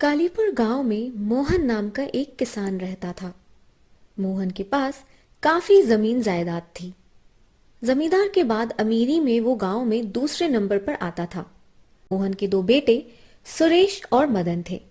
कालीपुर गांव में मोहन नाम का एक किसान रहता था। मोहन के पास काफी जमीन जायदाद थी। जमींदार के बाद अमीरी में वो गांव में दूसरे नंबर पर आता था। मोहन के दो बेटे सुरेश और मदन थे।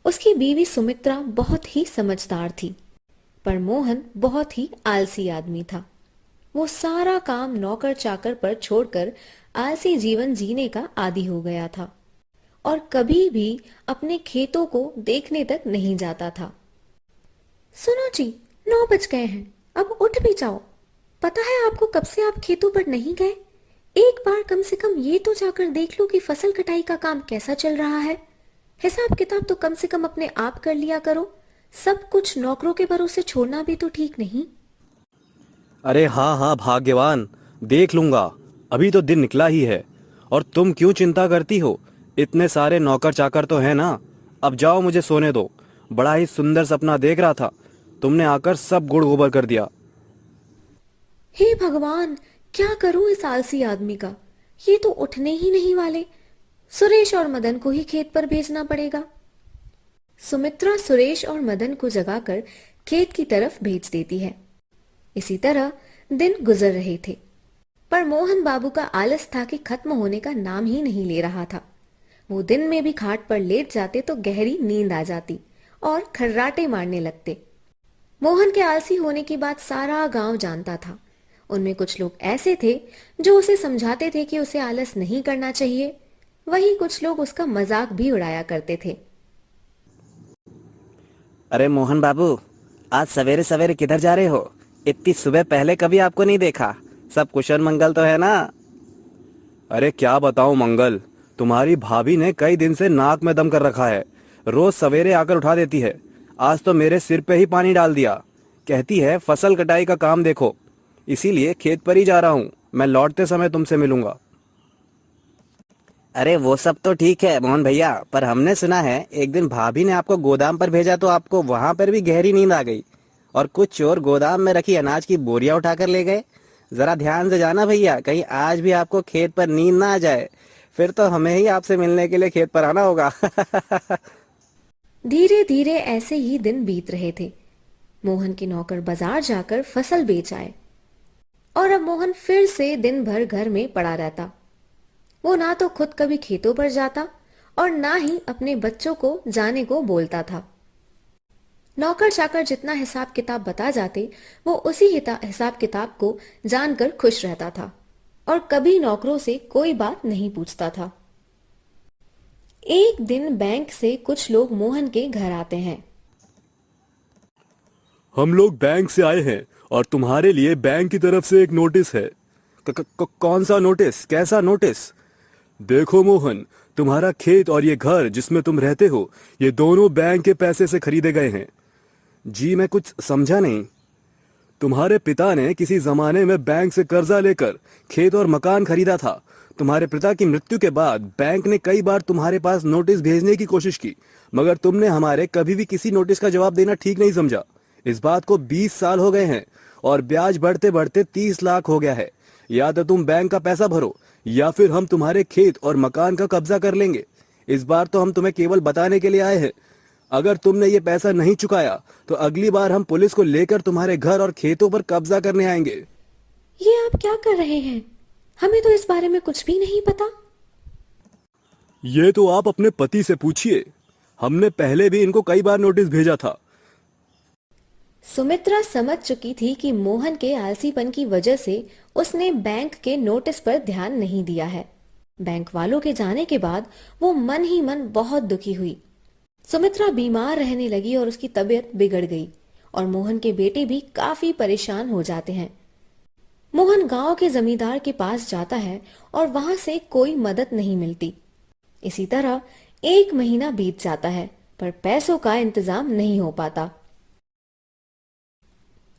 उसकी बीवी सुमित्रा बहुत ही समझदार थी, पर मोहन बहुत ही आलसी आदमी था। वो सारा काम नौकर चाकर पर छोड़कर आलसी जीवन जीने का आदी हो गया था और कभी भी अपने खेतों को देखने तक नहीं जाता था। सुनो जी, 9 बज गए हैं, अब उठ भी जाओ। पता है आपको कब से आप खेतों पर नहीं गए? एक बार कम से कम ये तो जाकर देख लो कि फसल कटाई का काम कैसा चल रहा है। हिसाब किताब तो कम से कम अपने आप कर लिया करो। सब कुछ नौकरों के भरोसे छोड़ना भी तो ठीक नहीं। अरे हाँ हाँ भाग्यवान, देख लूंगा। अभी तो दिन निकला ही है। और तुम क्यों चिंता करती हो? इतने सारे नौकर चाकर तो हैं ना। अब जाओ, मुझे सोने दो। बड़ा ही सुंदर सपना देख रहा था, तुमने आकर सब गुड़ गोबर कर दिया। हे भगवान, क्या करूं इस आलसी आदमी का। ये तो उठने ही नहीं वाले। सुरेश और मदन को ही खेत पर भेजना पड़ेगा। सुमित्रा सुरेश और मदन को जगाकर खेत की तरफ भेज देती है। इसी तरह दिन गुजर रहे थे, पर मोहन बाबू का आलस था कि खत्म होने का नाम ही नहीं ले रहा था। वो दिन में भी खाट पर लेट जाते तो गहरी नींद आ जाती और खर्राटे मारने लगते। मोहन के आलसी होने की बात सारा गांव जानता था। उनमें कुछ लोग ऐसे थे जो उसे समझाते थे कि उसे आलस नहीं करना चाहिए। वहीं कुछ लोग उसका मजाक भी उड़ाया करते थे। अरे मोहन बाबू, आज सवेरे सवेरे किधर जा रहे हो? इतनी सुबह पहले कभी आपको नहीं देखा। सब कुशल मंगल तो है ना? अरे क्या बताऊं मंगल, तुम्हारी भाभी ने कई दिन से नाक में दम कर रखा है। रोज सवेरे आकर उठा देती है। आज तो मेरे सिर पे ही पानी डाल दिया। कहती है फसल कटाई का काम देखो। इसीलिए खेत पर ही जा रहा हूँ। मैं लौटते समय तुमसे मिलूंगा। अरे वो सब तो ठीक है मोहन भैया, पर हमने सुना है एक दिन भाभी ने आपको गोदाम पर भेजा तो आपको वहां पर भी गहरी नींद आ गई और कुछ चोर गोदाम में रखी अनाज की बोरियां उठाकर ले गए। जरा ध्यान से जाना भैया, कहीं आज भी आपको खेत पर नींद ना आ जाए। फिर तो हमें ही आपसे मिलने के लिए खेत पर आना होगा। धीरे धीरे ऐसे ही दिन बीत रहे थे। मोहन के नौकर बाजार जाकर फसल बेच आए और अब मोहन फिर से दिन भर घर में पड़ा रहता। वो ना तो खुद कभी खेतों पर जाता और ना ही अपने बच्चों को जाने को बोलता था। नौकर चाकर जितना हिसाब किताब बता जाते, वो उसी हिसाब किताब को जानकर खुश रहता था और कभी नौकरों से कोई बात नहीं पूछता था। एक दिन बैंक से कुछ लोग मोहन के घर आते हैं। हम लोग बैंक से आए हैं और तुम्हारे लिए बैंक की तरफ से एक नोटिस है। कौन सा नोटिस? कैसा नोटिस? देखो मोहन, तुम्हारा खेत और ये घर जिसमें तुम रहते हो, ये दोनों बैंक के पैसे से खरीदे गए हैं। जी मैं कुछ समझा नहीं। तुम्हारे पिता ने किसी जमाने में बैंक से कर्जा लेकर खेत और मकान खरीदा था। तुम्हारे पिता की मृत्यु के बाद बैंक ने कई बार तुम्हारे पास नोटिस भेजने की कोशिश की, मगर तुमने हमारे कभी भी किसी नोटिस का जवाब देना ठीक नहीं समझा। इस बात को 20 साल हो गए हैं और ब्याज बढ़ते बढ़ते 30 लाख हो गया है। या तो तुम बैंक का पैसा भरो या फिर हम तुम्हारे खेत और मकान का कब्जा कर लेंगे। इस बार तो हम तुम्हें केवल बताने के लिए आए हैं। अगर तुमने ये पैसा नहीं चुकाया तो अगली बार हम पुलिस को लेकर तुम्हारे घर और खेतों पर कब्जा करने आएंगे। ये आप क्या कर रहे हैं? हमें तो इस बारे में कुछ भी नहीं पता। ये तो आप अपने पति से पूछिए। हमने पहले भी इनको कई बार नोटिस भेजा था। सुमित्रा समझ चुकी थी कि मोहन के आलसीपन की वजह से उसने बैंक के नोटिस पर ध्यान नहीं दिया है। बैंक वालों के जाने के बाद वो मन ही मन बहुत दुखी हुई। सुमित्रा बीमार रहने लगी और उसकी तबीयत बिगड़ गई और मोहन के बेटे भी काफी परेशान हो जाते हैं। मोहन गांव के जमींदार के पास जाता है और वहां से कोई मदद नहीं मिलती। इसी तरह 1 महीना बीत जाता है, पर पैसों का इंतजाम नहीं हो पाता।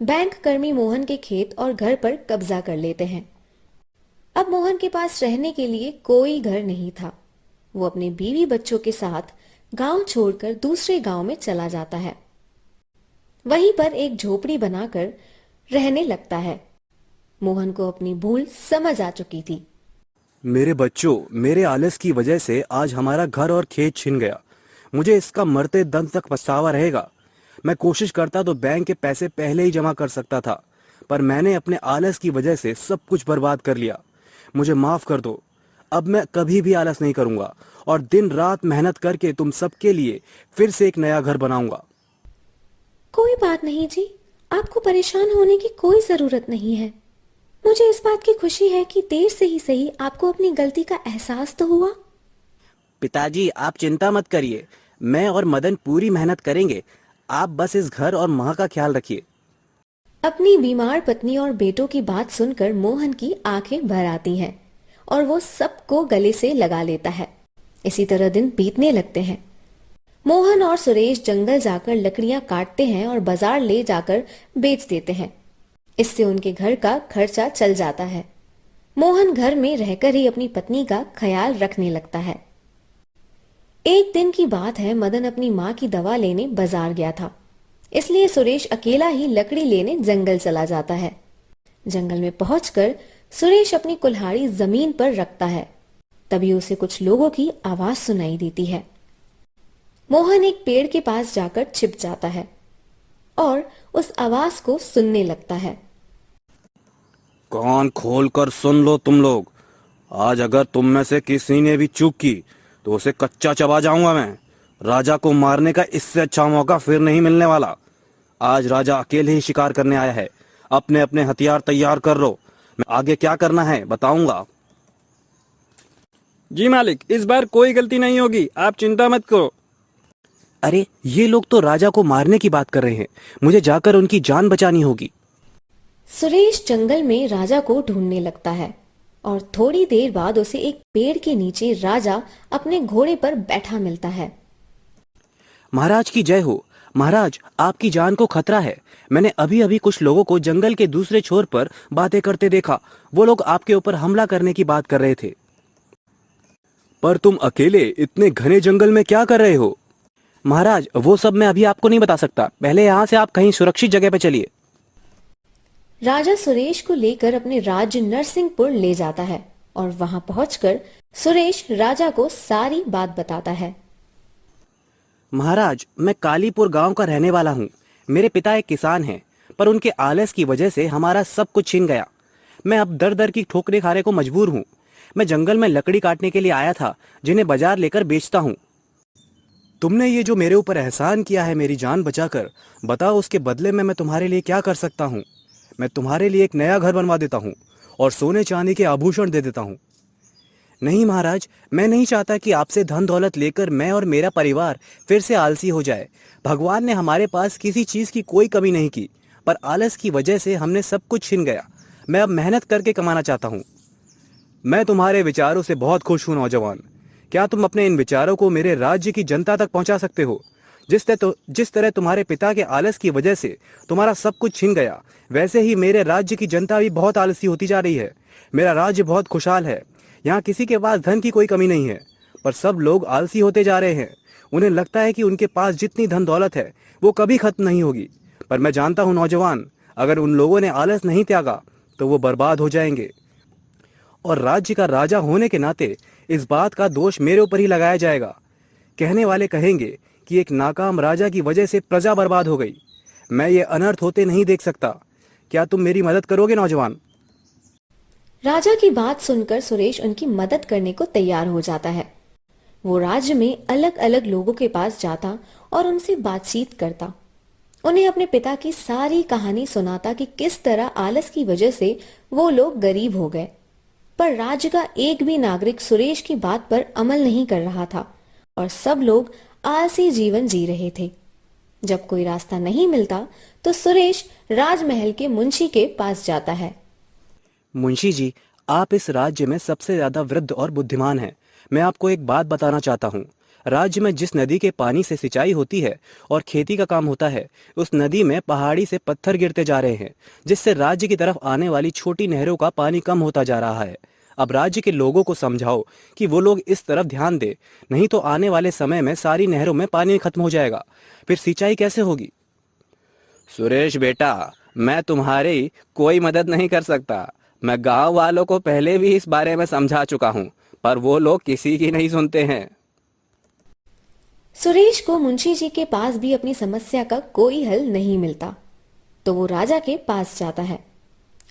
बैंक कर्मी मोहन के खेत और घर पर कब्जा कर लेते हैं। अब मोहन के पास रहने के लिए कोई घर नहीं था। वो अपने बीवी बच्चों के साथ गांव छोड़कर दूसरे गांव में चला जाता है। वहीं पर एक झोपड़ी बनाकर रहने लगता है। मोहन को अपनी भूल समझ आ चुकी थी। मेरे बच्चों, मेरे आलस की वजह से आज हमारा घर और खेत छिन गया। मुझे इसका मरते दम तक पछतावा रहेगा। मैं कोशिश करता तो बैंक के पैसे पहले ही जमा कर सकता था, पर मैंने अपने आलस की वजह से सब कुछ बर्बाद कर लिया। मुझे माफ कर दो। अब मैं कभी भी आलस नहीं करूंगा और दिन रात मेहनत करके तुम सबके लिए फिर से एक नया घर बनाऊंगा। कोई बात नहीं जी, आपको परेशान होने की कोई जरूरत नहीं है। मुझे इस बात की खुशी है कि देर से ही सही आपको अपनी गलती का एहसास तो हुआ। पिताजी, आप चिंता मत करिए, मैं और मदन पूरी मेहनत करेंगे। आप बस इस घर और माँ का ख्याल रखिए। अपनी बीमार पत्नी और बेटों की बात सुनकर मोहन की आंखें भर आती हैं और वो सबको गले से लगा लेता है। इसी तरह दिन बीतने लगते हैं। मोहन और सुरेश जंगल जाकर लकड़ियां काटते हैं और बाजार ले जाकर बेच देते हैं। इससे उनके घर का खर्चा चल जाता है। मोहन घर में रहकर ही अपनी पत्नी का ख्याल रखने लगता है। एक दिन की बात है, मदन अपनी माँ की दवा लेने बाजार गया था, इसलिए सुरेश अकेला ही लकड़ी लेने जंगल चला जाता है। जंगल में पहुंचकर सुरेश अपनी कुल्हाड़ी जमीन पर रखता है। तभी उसे कुछ लोगों की आवाज सुनाई देती है। मोहन एक पेड़ के पास जाकर छिप जाता है और उस आवाज को सुनने लगता है। कान खोल कर सुन लो तुम लोग। आज अगर तुम में से किसी ने भी चूक की तो उसे कच्चा चबा जाऊंगा मैं। राजा को मारने का इससे अच्छा मौका फिर नहीं मिलने वाला। आज राजा अकेले ही शिकार करने आया है। अपने अपने हथियार तैयार कर लो, मैं आगे क्या करना है बताऊंगा। जी मालिक, इस बार कोई गलती नहीं होगी, आप चिंता मत करो। अरे ये लोग तो राजा को मारने की बात कर रहे हैं, मुझे जाकर उनकी जान बचानी होगी। सुरेश जंगल में राजा को ढूंढने लगता है और थोड़ी देर बाद उसे एक पेड़ के नीचे राजा अपने घोड़े पर बैठा मिलता है। महाराज की जय हो। महाराज, आपकी जान को खतरा है। मैंने अभी अभी कुछ लोगों को जंगल के दूसरे छोर पर बातें करते देखा। वो लोग आपके ऊपर हमला करने की बात कर रहे थे। पर तुम अकेले इतने घने जंगल में क्या कर रहे हो? महाराज, वो सब मैं अभी आपको नहीं बता सकता। पहले यहाँ से आप कहीं सुरक्षित जगह पर चलिए। राजा सुरेश को लेकर अपने राज्य नरसिंहपुर ले जाता है और वहां पहुंचकर सुरेश राजा को सारी बात बताता है। महाराज, मैं कालीपुर गांव का रहने वाला हूँ। मेरे पिता एक किसान हैं, पर उनके आलस की वजह से हमारा सब कुछ छिन गया। मैं अब दर दर की ठोकरें खाने को मजबूर हूँ। मैं जंगल में लकड़ी काटने के लिए आया था, जिन्हें बाजार लेकर बेचता हूँ। तुमने ये जो मेरे ऊपर एहसान किया है मेरी जान बचाकर, बताओ उसके बदले में मैं तुम्हारे लिए क्या कर सकता हूँ? मैं तुम्हारे लिए एक नया घर बनवा देता हूँ और सोने चांदी के आभूषण दे देता हूँ। नहीं महाराज, मैं नहीं चाहता कि आपसे धन दौलत लेकर मैं और मेरा परिवार फिर से आलसी हो जाए। भगवान ने हमारे पास किसी चीज़ की कोई कमी नहीं की, पर आलस की वजह से हमने सब कुछ छिन गया। मैं अब मेहनत करके कमाना चाहता हूँ। मैं तुम्हारे विचारों से बहुत खुश हूँ नौजवान। क्या तुम अपने इन विचारों को मेरे राज्य की जनता तक पहुँचा सकते हो? जिस तरह तुम्हारे पिता के आलस की वजह से तुम्हारा सब कुछ छिन गया, वैसे ही मेरे राज्य की जनता भी बहुत आलसी होती जा रही है। मेरा राज्य बहुत खुशहाल है। यहाँ किसी के पास धन की कोई कमी नहीं है, पर सब लोग आलसी होते जा रहे हैं। उन्हें लगता है कि उनके पास जितनी धन दौलत है वो कभी खत्म नहीं होगी। पर मैं जानता हूँ नौजवान, अगर उन लोगों ने आलस नहीं त्यागा तो वो बर्बाद हो जाएंगे। और राज्य का राजा होने के नाते इस बात का दोष मेरे ऊपर ही लगाया जाएगा। कहने वाले कहेंगे कि एक नाकाम राजा की वजह से प्रजा बर्बाद हो गई। मैं ये अनर्थ होते नहीं देख सकता। क्या तुम मेरी मदद करोगे नौजवान? राजा की बात सुनकर सुरेश उनकी मदद करने को तैयार हो जाता है। वो राज्य में अलग अलग लोगों के पास जाता और उनसे बातचीत करता। उन्हें अपने पिता की सारी कहानी सुनाता कि किस तरह आलस की वजह से वो लोग गरीब हो गए। पर राज्य का एक भी नागरिक सुरेश की बात पर अमल नहीं कर रहा था और सब लोग आलसी जीवन जी रहे थे। जब कोई रास्ता नहीं मिलता तो सुरेश राजमहल के मुंशी के पास जाता है। मुंशी जी, आप इस राज्य में सबसे ज्यादा वृद्ध और बुद्धिमान हैं। मैं आपको एक बात बताना चाहता हूँ। राज्य में जिस नदी के पानी से सिंचाई होती है और खेती का काम होता है, उस नदी में पहाड़ी से पत्थर गिरते जा रहे हैं, जिससे राज्य की तरफ आने वाली छोटी नहरों का पानी कम होता जा रहा है। अब राज्य के लोगों को समझाओ कि वो लोग इस तरफ ध्यान दे, नहीं तो आने वाले समय में सारी नहरों में पानी खत्म हो जाएगा। फिर सिंचाई कैसे होगी? सुरेश बेटा, मैं तुम्हारी कोई मदद नहीं कर सकता। मैं गांव वालों को पहले भी इस बारे में समझा चुका हूं, पर वो लोग किसी की नहीं सुनते हैं। सुरेश को मुंशी जी के पास भी अपनी समस्या का कोई हल नहीं मिलता, तो वो राजा के पास जाता है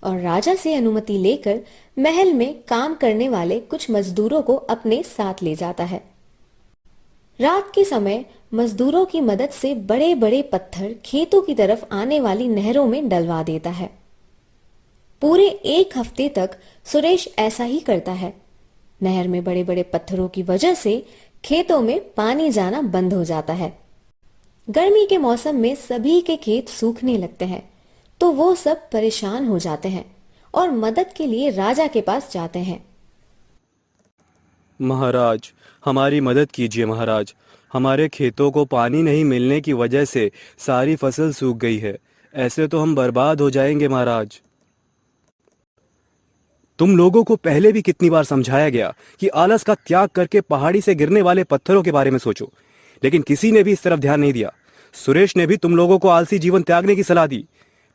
और राजा से अनुमति लेकर महल में काम करने वाले कुछ मजदूरों को अपने साथ ले जाता है। रात के समय मजदूरों की मदद से बड़े बड़े पत्थर खेतों की तरफ आने वाली नहरों में डलवा देता है। पूरे 1 हफ्ते तक सुरेश ऐसा ही करता है। नहर में बड़े बड़े पत्थरों की वजह से खेतों में पानी जाना बंद हो जाता है। गर्मी के मौसम में सभी के खेत सूखने लगते हैं, तो वो सब परेशान हो जाते हैं और मदद के लिए राजा के पास जाते हैं। महाराज, हमारी मदद कीजिए महाराज। हमारे खेतों को पानी नहीं मिलने की वजह से सारी फसल सूख गई है। ऐसे तो हम बर्बाद हो जाएंगे महाराज। तुम लोगों को पहले भी कितनी बार समझाया गया कि आलस का त्याग करके पहाड़ी से गिरने वाले पत्थरों के बारे में सोचो, लेकिन किसी ने भी इस तरफ ध्यान नहीं दिया। सुरेश ने भी तुम लोगों को आलसी जीवन त्यागने की सलाह दी,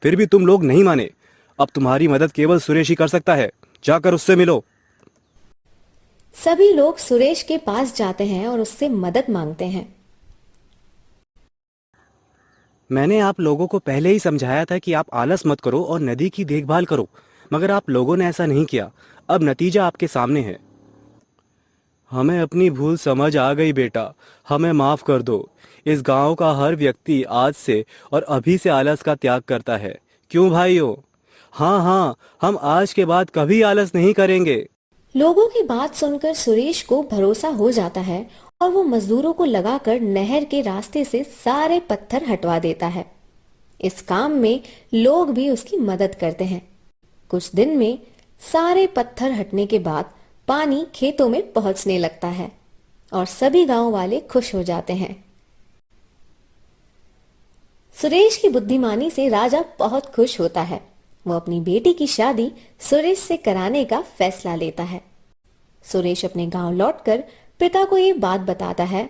फिर भी तुम लोग नहीं माने। अब तुम्हारी मदद केवल सुरेश ही कर सकता है, जाकर उससे मिलो। सभी लोग सुरेश के पास जाते हैं और उससे मदद मांगते हैं। मैंने आप लोगों को पहले ही समझाया था कि आप आलस मत करो और नदी की देखभाल करो, मगर आप लोगों ने ऐसा नहीं किया। अब नतीजा आपके सामने है। हमें अपनी भूल समझ आ गई बेटा, हमें माफ कर दो। इस गांव का हर व्यक्ति आज से और अभी से आलस का त्याग करता है। क्यों भाइयों? हाँ हाँ, हम आज के बाद कभी आलस नहीं करेंगे। लोगों की बात सुनकर सुरेश को भरोसा हो जाता है और वो मजदूरों को लगाकर नहर के रास्ते से सारे पत्थर हटवा देता है। इस काम में लोग भी उसकी मदद करते हैं। कुछ दिन में सारे पत्थर हटने के बाद पानी खेतों में पहुंचने लगता है और सभी गांव वाले खुश हो जाते हैं। सुरेश की बुद्धिमानी से राजा बहुत खुश होता है। वो अपनी बेटी की शादी सुरेश से कराने का फैसला लेता है। सुरेश अपने गांव लौटकर पिता को ये बात बताता है।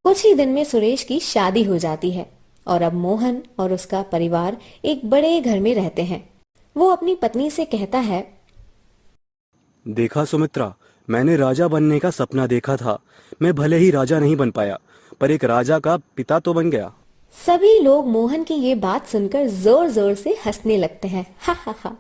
कुछ ही दिन में सुरेश की शादी हो जाती है और अब मोहन और उसका परिवार एक बड़े घर में रहते हैं। वो अपनी पत्नी से कहता है, देखा सुमित्रा, मैंने राजा बनने का सपना देखा था। मैं भले ही राजा नहीं बन पाया, पर एक राजा का पिता तो बन गया। सभी लोग मोहन की ये बात सुनकर जोर जोर से हंसने लगते हैं। हा हा हा।